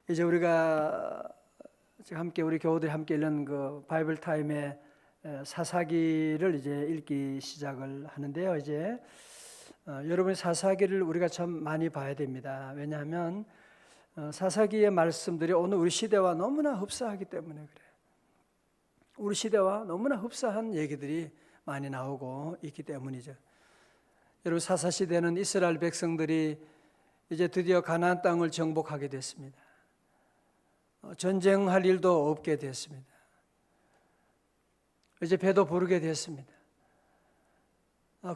이제 우리가 함께 우리 교우들이 함께 읽는 그 바이블 타임의 사사기를 이제 읽기 시작을 하는데요. 이제 여러분이 사사기를 우리가 참 많이 봐야 됩니다. 왜냐하면 사사기의 말씀들이 오늘 우리 시대와 너무나 흡사하기 때문에 그래요. 우리 시대와 너무나 흡사한 얘기들이 많이 나오고 있기 때문이죠. 여러분, 사사시대는 이스라엘 백성들이 이제 드디어 가나안 땅을 정복하게 됐습니다. 전쟁할 일도 없게 됐습니다. 이제 배도 부르게 됐습니다.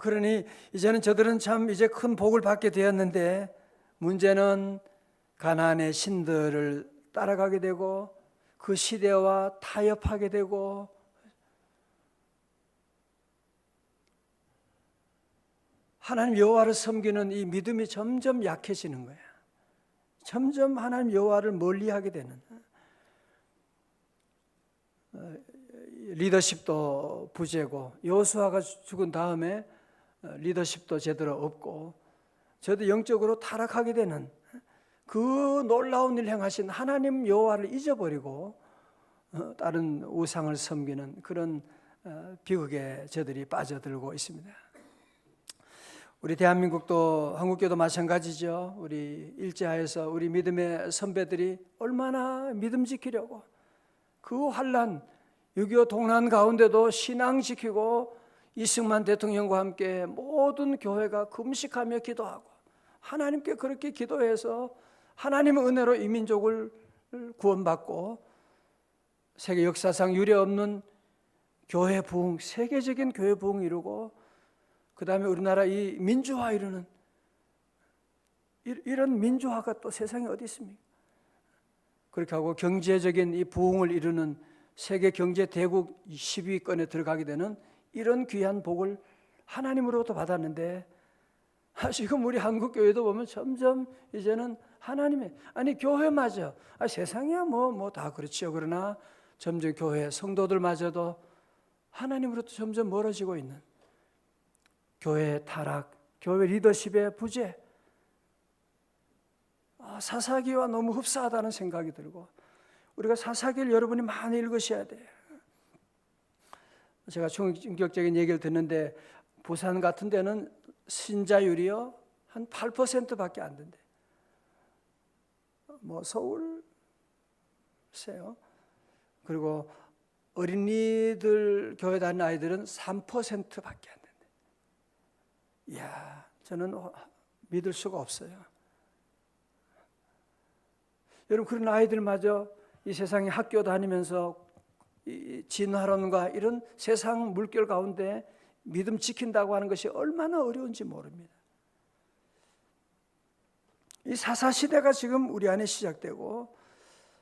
그러니 이제는 저들은 참 이제 큰 복을 받게 되었는데, 문제는 가나안의 신들을 따라가게 되고 그 시대와 타협하게 되고, 하나님 여호와를 섬기는 이 믿음이 점점 약해지는 거예요. 점점 하나님 여호와를 멀리하게 되는, 리더십도 부재고, 여호수아가 죽은 다음에 리더십도 제대로 없고, 저도 영적으로 타락하게 되는, 그 놀라운 일 행하신 하나님 여호와를 잊어버리고 다른 우상을 섬기는 그런 비극에 저들이 빠져들고 있습니다. 우리 대한민국도, 한국교도 마찬가지죠. 우리 일제하에서 우리 믿음의 선배들이 얼마나 믿음 지키려고 그 환난, 6.25 동란 가운데도 신앙 지키고 이승만 대통령과 함께 모든 교회가 금식하며 기도하고 하나님께 그렇게 기도해서 하나님의 은혜로 이 민족을 구원받고 세계 역사상 유례없는 교회 부흥, 세계적인 교회 부흥을 이루고, 그 다음에 우리나라 이 민주화 이루는, 이런 민주화가 또 세상에 어디 있습니까? 그렇게 하고 경제적인 이 부흥을 이루는 세계 경제 대국 10위권에 들어가게 되는 이런 귀한 복을 하나님으로부터 받았는데, 지금 우리 한국 교회도 보면 점점 이제는 하나님의, 아니 교회마저, 세상이야 뭐 다 그렇지요. 그러나 점점 교회 성도들마저도 하나님으로부터 점점 멀어지고 있는, 교회의 타락, 교회 리더십의 부재, 사사기와 너무 흡사하다는 생각이 들고, 우리가 사사기를 여러분이 많이 읽으셔야 돼요. 제가 충격적인 얘기를 듣는데, 부산 같은 데는 신자율이요 한 8%밖에 안 된대. 뭐 서울 세요. 그리고 어린이들 교회 다니는 아이들은 3%밖에 안 된대. 이야, 저는 믿을 수가 없어요. 여러분, 그런 아이들마저 이 세상에 학교 다니면서 진화론과 이런 세상 물결 가운데 믿음 지킨다고 하는 것이 얼마나 어려운지 모릅니다. 이 사사시대가 지금 우리 안에 시작되고,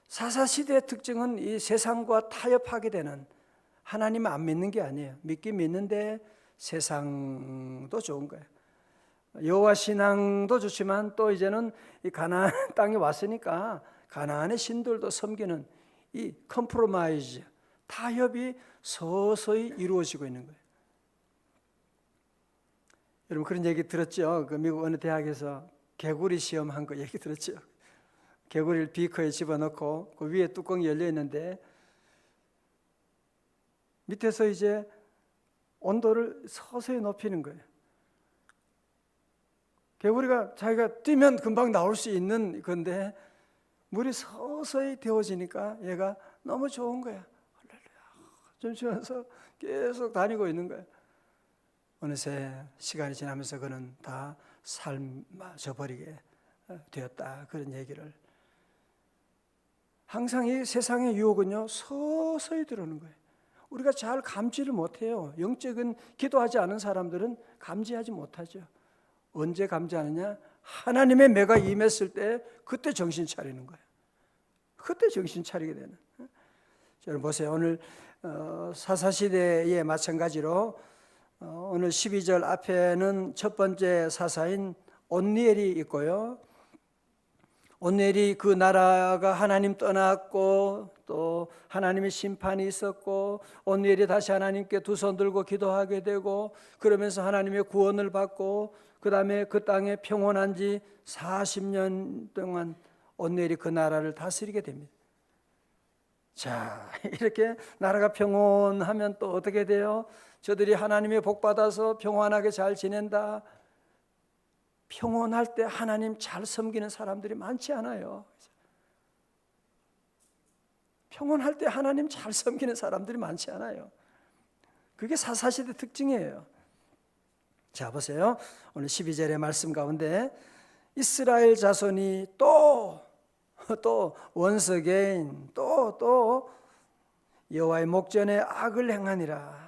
사사시대의 특징은 이 세상과 타협하게 되는, 하나님 안 믿는 게 아니에요. 믿긴 믿는데 세상도 좋은 거예요. 여호와 신앙도 좋지만 또 이제는 이 가나안 땅에 왔으니까 가나안의 신들도 섬기는 이 컴프로마이즈, 타협이 서서히 이루어지고 있는 거예요. 여러분, 그런 얘기 들었죠? 그 미국 어느 대학에서 개구리 시험한 거 얘기 들었죠? 개구리를 비커에 집어넣고 그 위에 뚜껑이 열려 있는데 밑에서 이제 온도를 서서히 높이는 거예요. 개구리가 자기가 뛰면 금방 나올 수 있는 건데 물이 서서히 데워지니까 얘가 너무 좋은 거야. 좀 쉬면서 계속 다니고 있는 거예요. 어느새 시간이 지나면서 그는 다 삶아져 버리게 되었다. 그런 얘기를. 항상 이 세상의 유혹은요 서서히 들어오는 거예요. 우리가 잘 감지를 못해요. 영적인 기도하지 않은 사람들은 감지하지 못하죠. 언제 감지하느냐? 하나님의 매가 임했을 때 그때 정신 차리는 거예요. 그때 정신 차리게 되는. 여러분 보세요. 오늘 사사시대에 마찬가지로 오늘 12절 앞에는 첫 번째 사사인 온니엘이 있고요. 온니엘이 그 나라가 하나님 떠났고 또 하나님의 심판이 있었고, 온니엘이 다시 하나님께 두 손 들고 기도하게 되고, 그러면서 하나님의 구원을 받고, 그 다음에 그 땅에 평온한 지 40년 동안 온누리 그 나라를 다스리게 됩니다. 자, 이렇게 나라가 평온하면 또 어떻게 돼요? 저들이 하나님의 복 받아서 평안하게 잘 지낸다. 평온할 때 하나님 잘 섬기는 사람들이 많지 않아요. 평온할 때 하나님 잘 섬기는 사람들이 많지 않아요. 그게 사사시대 특징이에요. 자, 보세요. 오늘 12절의 말씀 가운데 이스라엘 자손이 또 원스게인 또 여호와의 목전에 악을 행하니라.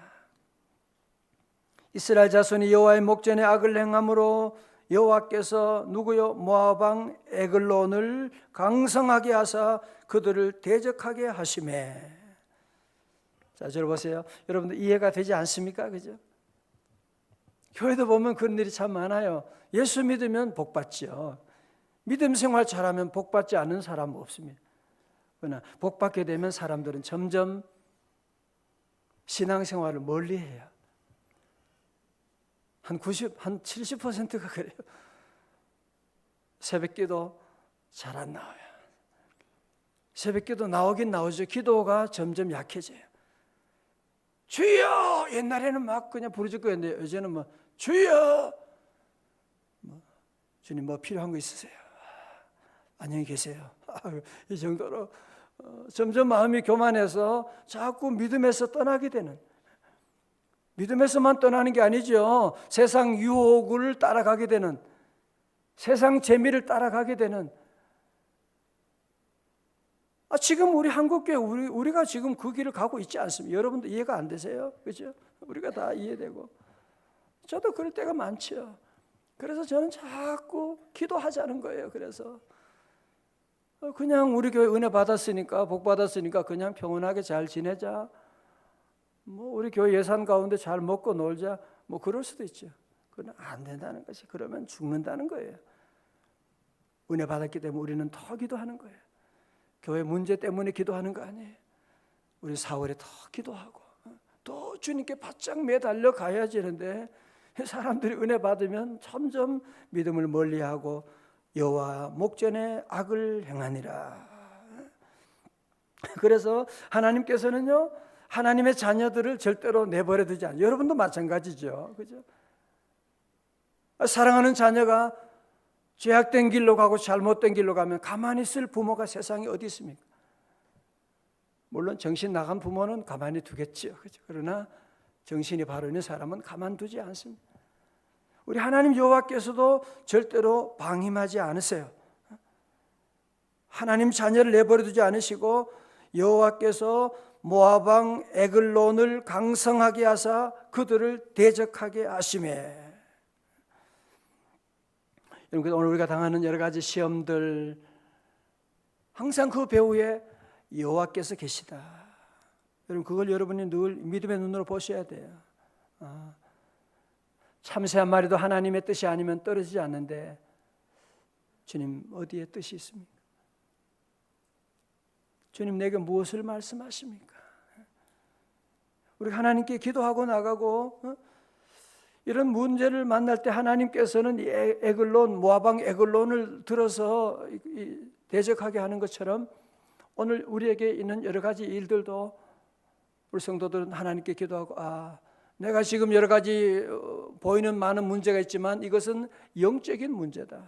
이스라엘 자손이 여호와의 목전에 악을 행함으로 여호와께서 누구요? 모압 왕 에글론을 강성하게 하사 그들을 대적하게 하시매. 자, 저를 보세요. 여러분들 이해가 되지 않습니까? 그죠? 교회도 보면 그런 일이 참 많아요. 예수 믿으면 복 받죠. 믿음 생활 잘하면 복 받지 않는 사람은 없습니다. 그러나 복 받게 되면 사람들은 점점 신앙 생활을 멀리 해요. 한 70%가 그래요. 새벽기도 잘 안 나와요. 새벽기도 나오긴 나오죠. 기도가 점점 약해져요. 주여! 옛날에는 막 그냥 부르짖고 했는데 요새는 뭐 주여! 주님 뭐 필요한 거 있으세요? 안녕히 계세요. 이 정도로 점점 마음이 교만해서 자꾸 믿음에서 떠나게 되는, 믿음에서만 떠나는 게 아니죠. 세상 유혹을 따라가게 되는, 세상 재미를 따라가게 되는. 지금 우리 한국교회 우리가 지금 그 길을 가고 있지 않습니까? 여러분도 이해가 안 되세요? 그렇죠? 우리가 다 이해되고 저도 그럴 때가 많죠. 그래서 저는 자꾸 기도하자는 거예요. 그래서 그냥 우리 교회 은혜 받았으니까, 복 받았으니까 그냥 평온하게 잘 지내자, 뭐 우리 교회 예산 가운데 잘 먹고 놀자, 뭐 그럴 수도 있죠. 그건 안 된다는 것이, 그러면 죽는다는 거예요. 은혜 받았기 때문에 우리는 더 기도하는 거예요. 교회 문제 때문에 기도하는 거 아니에요. 우리 4월에 더 기도하고 또 주님께 바짝 매달려 가야지 하는데, 사람들이 은혜 받으면 점점 믿음을 멀리하고 여호와 목전에 악을 행하니라. 그래서 하나님께서는요, 하나님의 자녀들을 절대로 내버려 두지 않아요. 여러분도 마찬가지죠. 그죠? 사랑하는 자녀가 죄악된 길로 가고 잘못된 길로 가면 가만히 있을 부모가 세상에 어디 있습니까? 물론 정신 나간 부모는 가만히 두겠죠. 그죠? 그러나 정신이 바로 있는 사람은 가만두지 않습니다. 우리 하나님 여호와께서도 절대로 방임하지 않으세요. 하나님 자녀를 내버려 두지 않으시고 여호와께서 모압 왕 에글론을 강성하게 하사 그들을 대적하게 하시매. 여러분, 오늘 우리가 당하는 여러 가지 시험들, 항상 그 배후에 여호와께서 계시다. 여러분, 그걸 여러분이 늘 믿음의 눈으로 보셔야 돼요. 참새 한 마리도 하나님의 뜻이 아니면 떨어지지 않는데 주님 어디에 뜻이 있습니까? 주님 내게 무엇을 말씀하십니까? 우리 하나님께 기도하고 나가고 이런 문제를 만날 때 하나님께서는 에글론, 모압 왕 에글론을 들어서 대적하게 하는 것처럼 오늘 우리에게 있는 여러 가지 일들도 우리 성도들은 하나님께 기도하고, 내가 지금 여러 가지 보이는 많은 문제가 있지만 이것은 영적인 문제다.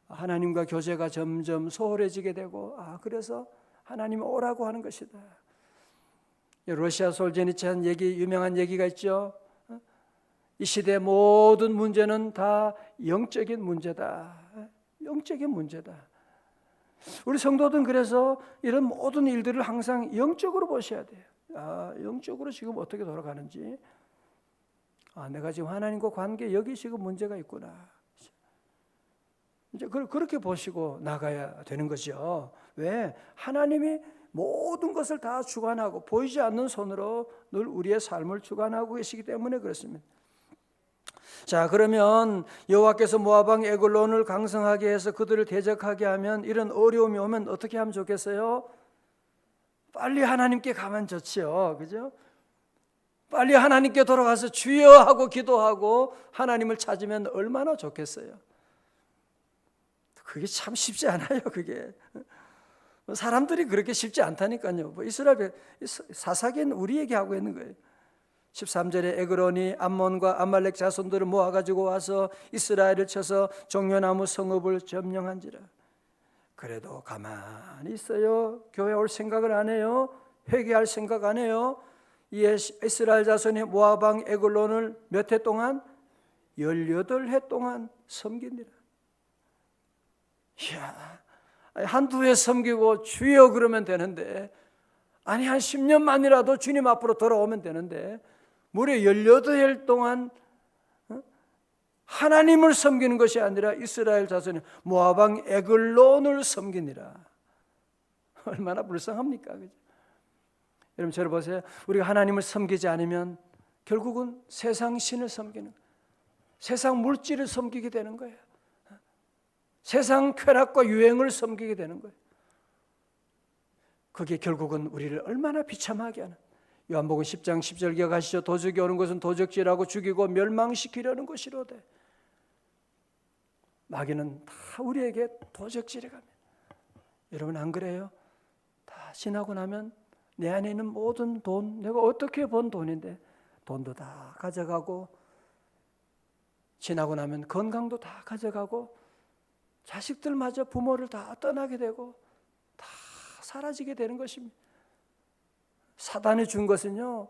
하나님과 교제가 점점 소홀해지게 되고, 그래서 하나님 오라고 하는 것이다. 러시아 솔제니찬 유명한 얘기가 있죠. 이 시대의 모든 문제는 다 영적인 문제다. 영적인 문제다. 우리 성도들은 그래서 이런 모든 일들을 항상 영적으로 보셔야 돼요. 영적으로 지금 어떻게 돌아가는지, 내가 지금 하나님과 관계 여기 지금 문제가 있구나. 이제 그렇게 보시고 나가야 되는 거죠. 왜? 하나님이 모든 것을 다 주관하고 보이지 않는 손으로 늘 우리의 삶을 주관하고 계시기 때문에 그렇습니다. 자, 그러면 여호와께서 모압 왕 에글론을 강성하게 해서 그들을 대적하게 하면, 이런 어려움이 오면 어떻게 하면 좋겠어요? 빨리 하나님께 가면 좋지요. 그죠? 빨리 하나님께 돌아가서 주여 하고 기도하고 하나님을 찾으면 얼마나 좋겠어요. 그게 참 쉽지 않아요. 그게 사람들이 그렇게 쉽지 않다니까요. 뭐 이스라엘 사사기는 우리에게 하고 있는 거예요. 13절에 에그론이 암몬과 아말렉 자손들을 모아가지고 와서 이스라엘을 쳐서 종려나무 성읍을 점령한지라. 그래도 가만히 있어요. 교회 올 생각을 안 해요. 회개할 생각 안 해요. 이 이스라엘 자손이 모압 왕 에글론을 몇 해 동안? 18해 동안 섬기니라. 이야, 한두 해 섬기고 주여 그러면 되는데, 아니 한 10년만이라도 주님 앞으로 돌아오면 되는데 무려 18해 동안 하나님을 섬기는 것이 아니라 이스라엘 자손이 모압 왕 에글론을 섬기니라. 얼마나 불쌍합니까? 그죠? 여러분 저를 보세요. 우리가 하나님을 섬기지 않으면 결국은 세상 신을 섬기는 거예요. 세상 물질을 섬기게 되는 거예요. 세상 쾌락과 유행을 섬기게 되는 거예요. 그게 결국은 우리를 얼마나 비참하게 하는. 요한복음 10장 10절 기억하시죠? 도적이 오는 것은 도적질하고 죽이고 멸망시키려는 것이로되. 마귀는 다 우리에게 도적질해 갑니다. 여러분 안 그래요? 다 지나고 나면 내 안에 있는 모든 돈, 내가 어떻게 번 돈인데 돈도 다 가져가고, 지나고 나면 건강도 다 가져가고, 자식들마저 부모를 다 떠나게 되고 다 사라지게 되는 것입니다. 사단이 준 것은요,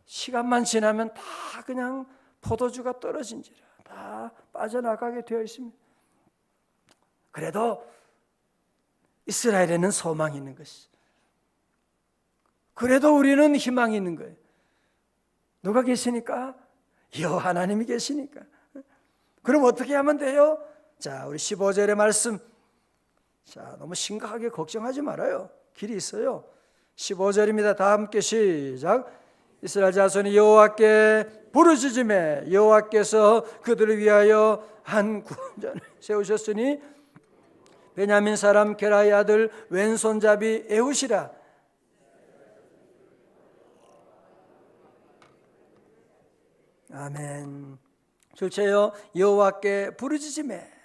시간만 지나면 다 그냥 포도주가 떨어진지라 다 빠져나가게 되어 있습니다. 그래도 이스라엘에는 소망이 있는 것이, 그래도 우리는 희망이 있는 거예요. 누가 계시니까? 여호와 하나님이 계시니까. 그럼 어떻게 하면 돼요? 자, 우리 15절의 말씀. 자, 너무 심각하게 걱정하지 말아요. 길이 있어요. 15절입니다. 다 함께 시작. 이스라엘 자손이 여호와께 부르짖음에 여호와께서 그들을 위하여 한 구원자를 세우셨으니 베냐민 사람 게라의 아들 왼손잡이 에훗이라. 아멘. 둘째요, 여호와께 부르짖음에.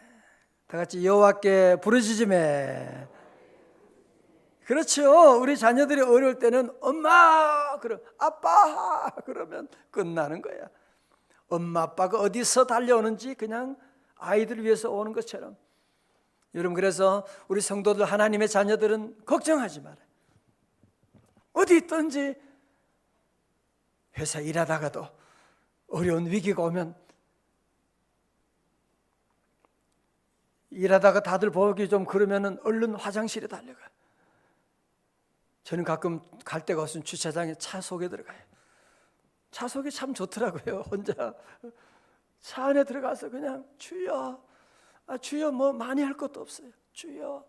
다 같이 여호와께 부르짖음에. 그렇죠. 우리 자녀들이 어려울 때는 엄마, 그럼 아빠 그러면 끝나는 거야. 엄마 아빠가 어디서 달려오는지 그냥 아이들을 위해서 오는 것처럼. 여러분, 그래서 우리 성도들, 하나님의 자녀들은 걱정하지 말아요. 어디 있든지 회사 일하다가도 어려운 위기가 오면, 일하다가 다들 보기 좀 그러면은 얼른 화장실에 달려가. 저는 가끔 갈 데가 없으면 주차장에 차 속에 들어가요. 차 속이 참 좋더라고요. 혼자 차 안에 들어가서 그냥 주여, 주여, 뭐 많이 할 것도 없어요. 주여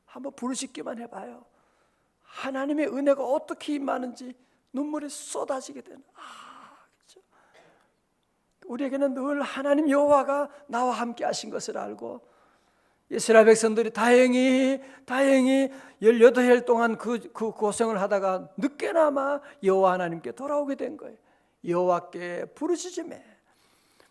한번 부르짖기만 해봐요. 하나님의 은혜가 어떻게 임하는지 눈물이 쏟아지게 되는. 그렇죠? 우리에게는 늘 하나님 여호와가 나와 함께 하신 것을 알고, 이스라엘 백성들이 다행히 18해 동안 그 고생을 하다가 늦게나마 여호와 하나님께 돌아오게 된 거예요. 여호와께 부르짖음에.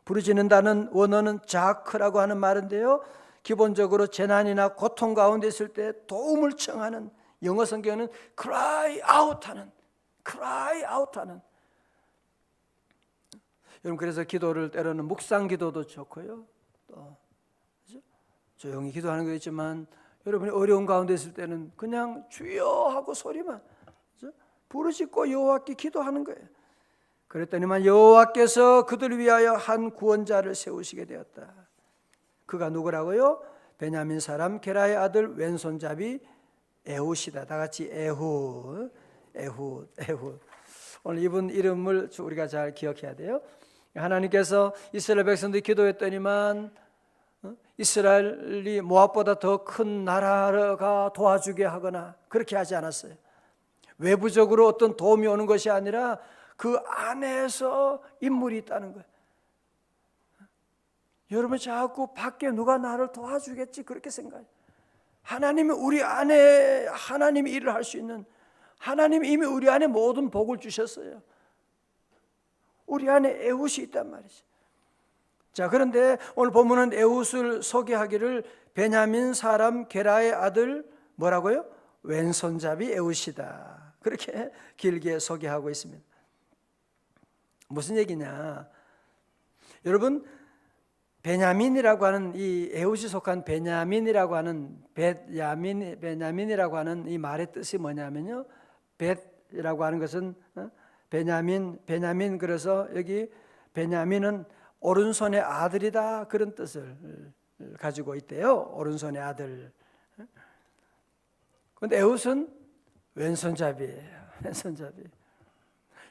부르짖는다는 원어는 자크라고 하는 말인데요, 기본적으로 재난이나 고통 가운데 있을 때 도움을 청하는, 영어 성경은 cry out 하는. 여러분, 그래서 기도를 때로는 묵상 기도도 좋고요, 또 조용히 기도하는 거 있지만, 여러분이 어려운 가운데 있을 때는 그냥 주여 하고 소리만 부르짖고 여호와께 기도하는 거예요. 그랬더니만 여호와께서 그들을 위하여 한 구원자를 세우시게 되었다. 그가 누구라고요? 베냐민 사람 게라의 아들 왼손잡이 에훗이다. 다 같이 에훗. 오늘 이분 이름을 우리가 잘 기억해야 돼요. 하나님께서 이스라엘 백성들이 기도했더니만 이스라엘이 모압보다 더 큰 나라가 도와주게 하거나 그렇게 하지 않았어요. 외부적으로 어떤 도움이 오는 것이 아니라 그 안에서 인물이 있다는 거예요. 여러분, 자꾸 밖에 누가 나를 도와주겠지 그렇게 생각해요. 하나님이 우리 안에, 하나님이 일을 할 수 있는, 하나님이 이미 우리 안에 모든 복을 주셨어요. 우리 안에 에훗이 있단 말이죠. 자, 그런데 오늘 본문은 에훗을 소개하기를 베냐민 사람 게라의 아들 뭐라고요? 왼손잡이 에웃이다. 그렇게 길게 소개하고 있습니다. 무슨 얘기냐? 여러분, 베냐민이라고 하는 이 에웃이 속한 베냐민이라고 하는 베냐민이라고 하는 이 말의 뜻이 뭐냐면요. 벳이라고 하는 것은 베냐민 그래서 여기 베냐민은 오른손의 아들이다 그런 뜻을 가지고 있대요. 오른손의 아들. 그런데 에웃은 왼손잡이에요. 왼손잡이.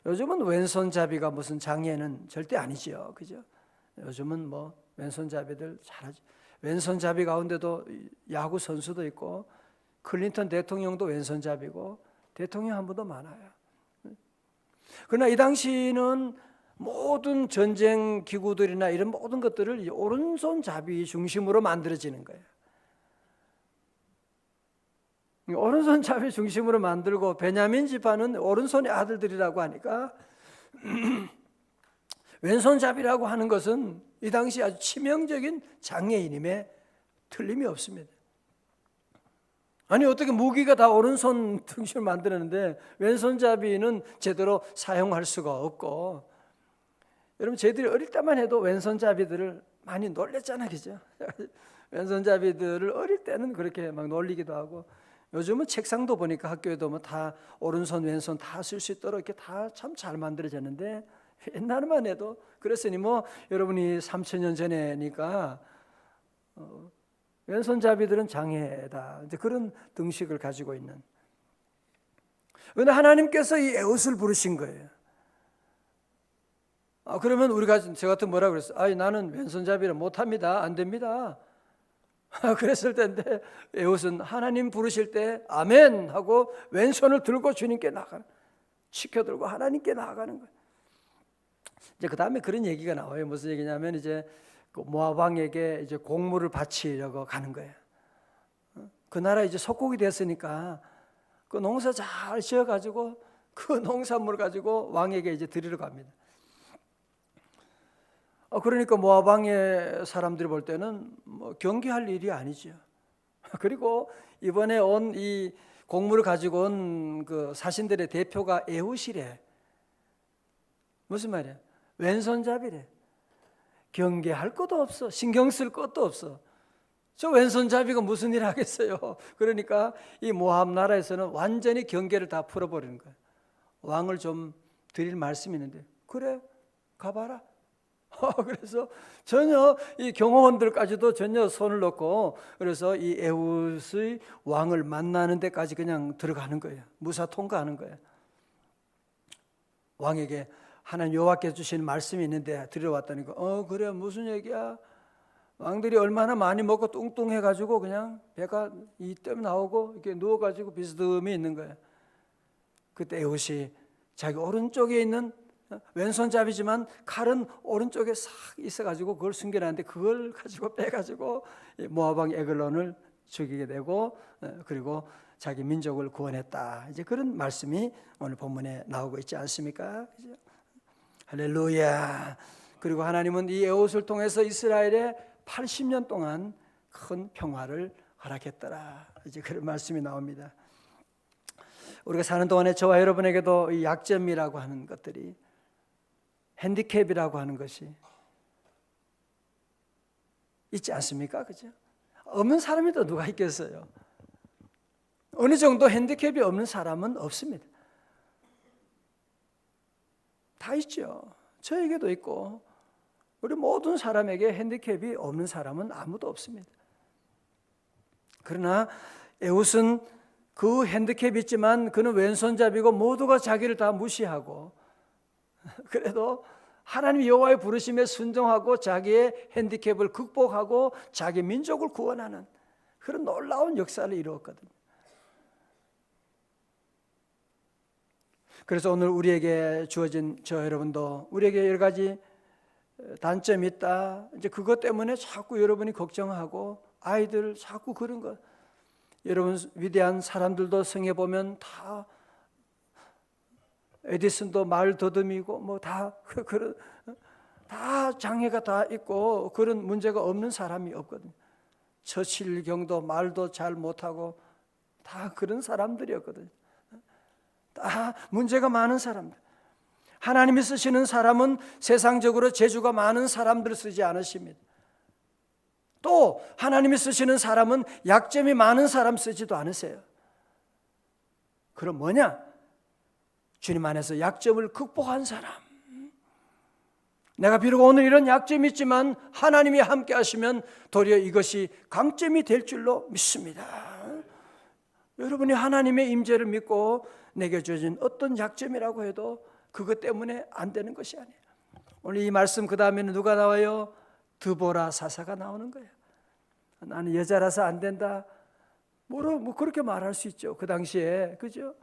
요즘은 왼손잡이가 무슨 장애는 절대 아니죠. 그죠? 요즘은 뭐 왼손잡이들 잘하죠. 왼손잡이 가운데도 야구 선수도 있고 클린턴 대통령도 왼손잡이고 대통령 한 분도 많아요. 그러나 이 당시는 모든 전쟁 기구들이나 이런 모든 것들을 오른손잡이 중심으로 만들어지는 거예요. 오른손잡이 중심으로 만들고 베냐민 지파는 오른손의 아들들이라고 하니까 왼손잡이라고 하는 것은 이 당시 아주 치명적인 장애인임에 틀림이 없습니다. 아니 어떻게 무기가 다 오른손 중심으로 만드는데 왼손잡이는 제대로 사용할 수가 없고, 여러분 저희들이 어릴 때만 해도 왼손잡이들을 많이 놀랬잖아요, 그죠? 왼손잡이들을 어릴 때는 그렇게 막 놀리기도 하고, 요즘은 책상도 보니까 학교에도 뭐 다 오른손 왼손 다 쓸 수 있도록 이렇게 다 참 잘 만들어졌는데, 옛날만 해도 그랬으니 뭐 여러분이 3000년 전에니까 왼손잡이들은 장애다 이제 그런 등식을 가지고 있는. 그런데 하나님께서 이 에웃을 부르신 거예요. 그러면 우리가 저 같은 뭐라 그랬어? 나는 왼손잡이를 못합니다. 안 됩니다. 그랬을 텐데 에웃은 하나님 부르실 때 아멘 하고 왼손을 들고 주님께 나가는, 치켜들고 하나님께 나아가는 거예요. 이제 그 다음에 그런 얘기가 나와요. 무슨 얘기냐면 이제 그 모압 왕에게 이제 곡물을 바치려고 가는 거예요. 그 나라 이제 속국이 됐으니까 그 농사 잘 지어가지고 그 농산물 가지고 왕에게 이제 드리러 갑니다. 그러니까 모압 왕의 사람들이 볼 때는 뭐 경계할 일이 아니죠. 그리고 이번에 온 이 곡물을 가지고 온 그 사신들의 대표가 에웃이래. 무슨 말이야? 왼손잡이래. 경계할 것도 없어. 신경 쓸 것도 없어. 저 왼손잡이가 무슨 일 하겠어요. 그러니까 이 모압 나라에서는 완전히 경계를 다 풀어버리는 거예요. 왕을 좀 드릴 말씀이 있는데, 그래 가봐라. 그래서 전혀 이 경호원들까지도 전혀 손을 놓고, 그래서 이 에웃의 왕을 만나는 데까지 그냥 들어가는 거예요. 무사 통과하는 거예요. 왕에게 하나님 여호와께서 주신 말씀이 있는데 들어왔다니까. 그래 무슨 얘기야? 왕들이 얼마나 많이 먹고 뚱뚱해가지고 그냥 배가 이때문에 나오고 이렇게 누워가지고 비스듬히 있는 거예요. 그때 에웃이 자기 오른쪽에 있는, 왼손잡이지만 칼은 오른쪽에 싹 있어가지고 그걸 숨겨놨는데 그걸 가지고 빼가지고 모압 왕 에글론을 죽이게 되고, 그리고 자기 민족을 구원했다. 이제 그런 말씀이 오늘 본문에 나오고 있지 않습니까? 그죠? 할렐루야. 그리고 하나님은 이 에웃을 통해서 이스라엘에 80년 동안 큰 평화를 허락했더라. 이제 그런 말씀이 나옵니다. 우리가 사는 동안에 저와 여러분에게도 이 약점이라고 하는 것들이, 핸디캡이라고 하는 것이 있지 않습니까? 그죠? 없는 사람이 또 누가 있겠어요? 어느 정도 핸디캡이 없는 사람은 없습니다. 다 있죠. 저에게도 있고 우리 모든 사람에게 핸디캡이 없는 사람은 아무도 없습니다. 그러나 에웃은 그 핸디캡이 있지만 그는 왼손잡이고 모두가 자기를 다 무시하고, 그래도 하나님 여호와의 부르심에 순종하고 자기의 핸디캡을 극복하고 자기 민족을 구원하는 그런 놀라운 역사를 이루었거든요. 그래서 오늘 우리에게 주어진 저 여러분도 우리에게 여러 가지 단점이 있다. 이제 그것 때문에 자꾸 여러분이 걱정하고 아이들 자꾸 그런 것. 여러분 위대한 사람들도 성에 보면 다 에디슨도 말 더듬이고 뭐 다 그런 다 장애가 다 있고 그런 문제가 없는 사람이 없거든요. 처칠경도 말도 잘 못하고 다 그런 사람들이었거든요. 다 문제가 많은 사람들. 하나님이 쓰시는 사람은 세상적으로 재주가 많은 사람들을 쓰지 않으십니다. 또 하나님이 쓰시는 사람은 약점이 많은 사람 쓰지도 않으세요. 그럼 뭐냐? 주님 안에서 약점을 극복한 사람. 내가 비록 오늘 이런 약점이 있지만 하나님이 함께 하시면 도리어 이것이 강점이 될 줄로 믿습니다. 여러분이 하나님의 임재를 믿고 내게 주어진 어떤 약점이라고 해도 그것 때문에 안 되는 것이 아니에요. 오늘 이 말씀 그 다음에는 누가 나와요? 드보라 사사가 나오는 거예요. 나는 여자라서 안 된다. 뭐 그렇게 말할 수 있죠. 그 당시에, 그죠?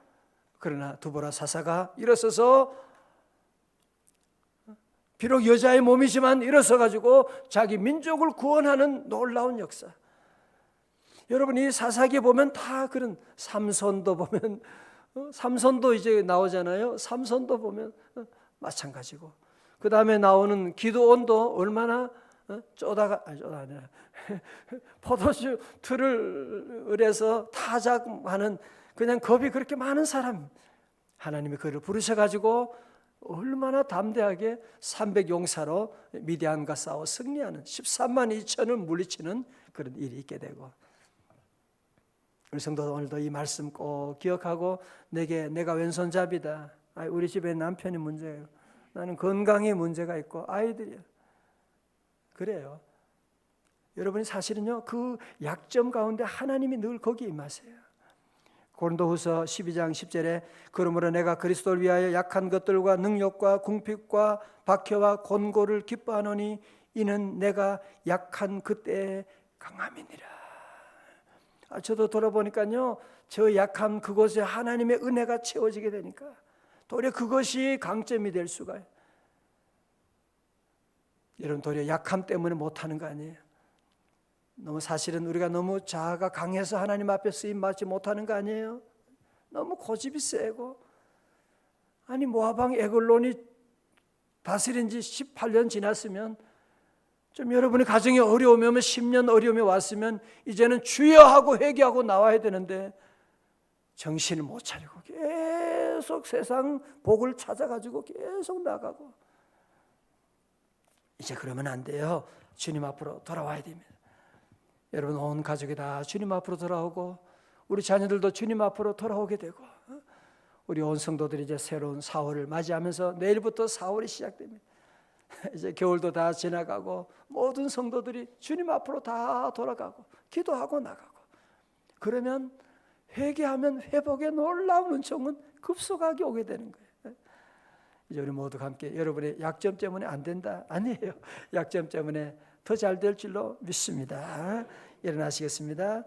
그러나 드보라 사사가 일어서서 비록 여자의 몸이지만 일어서 가지고 자기 민족을 구원하는 놀라운 역사. 여러분 이 사사기에 보면 다 그런 삼손도 보면 삼손도 이제 나오잖아요. 삼손도 보면 마찬가지고. 그 다음에 나오는 기드온도 얼마나 쪼다가 아니라 포도주 틀을 해서 타작하는 그냥 겁이 그렇게 많은 사람. 하나님이 그를 부르셔가지고 얼마나 담대하게 300용사로 미디안과 싸워 승리하는 13만 2천을 물리치는 그런 일이 있게 되고. 우리 성도 오늘도 이 말씀 꼭 기억하고 내가 왼손잡이다. 우리 집에 남편이 문제예요. 나는 건강에 문제가 있고 아이들이요. 그래요. 여러분이 사실은요 그 약점 가운데 하나님이 늘 거기에 임하세요. 고린도후서 12장 10절에 그러므로 내가 그리스도를 위하여 약한 것들과 능력과 궁핍과 박해와 곤고를 기뻐하노니 이는 내가 약한 그때의 강함이니라. 저도 돌아보니까요 저 약함 그곳에 하나님의 은혜가 채워지게 되니까 도리어 그것이 강점이 될 수가 있어요. 여러분 도리어 약함 때문에 못하는 거 아니에요. 너무 사실은 우리가 너무 자아가 강해서 하나님 앞에 쓰임 받지 못하는 거 아니에요. 너무 고집이 세고 아니 모압 왕 에글론이 다스린 지 18년 지났으면 좀 여러분의 가정에 어려움이 오면 10년 어려움이 왔으면 이제는 주여 하고 회개하고 나와야 되는데 정신을 못 차리고 계속 세상 복을 찾아가지고 계속 나가고 이제 그러면 안 돼요. 주님 앞으로 돌아와야 됩니다. 여러분 온 가족이 다 주님 앞으로 돌아오고 우리 자녀들도 주님 앞으로 돌아오게 되고 우리 온 성도들이 이제 새로운 4월을 맞이하면서 내일부터 4월이 시작됩니다. 이제 겨울도 다 지나가고 모든 성도들이 주님 앞으로 다 돌아가고 기도하고 나가고 그러면 회개하면 회복의 놀라운 은총은 급속하게 오게 되는 거예요. 이제 우리 모두 함께 여러분의 약점 때문에 안 된다 아니에요. 약점 때문에 더 잘 될 줄로 믿습니다. 일어나시겠습니다.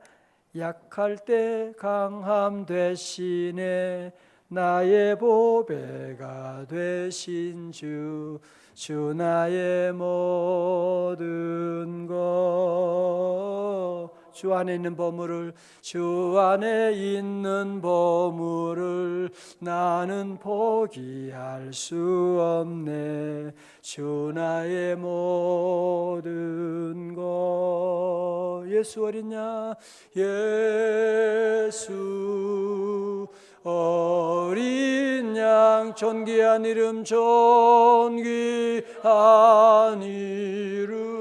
약할 때 강함 되시네 나의 보배가 되신 주 나의 모든 것 주 안에 있는 보물을 주 안에 있는 보물을 나는 포기할 수 없네 주 나의 모든 것 예수 어린 양 예수 어린 양 존귀한 이름 존귀한 이름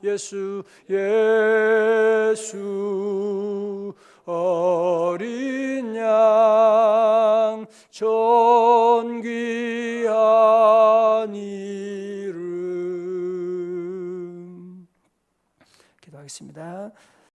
예수 어린 양 존귀한 이름 기도하겠습니다.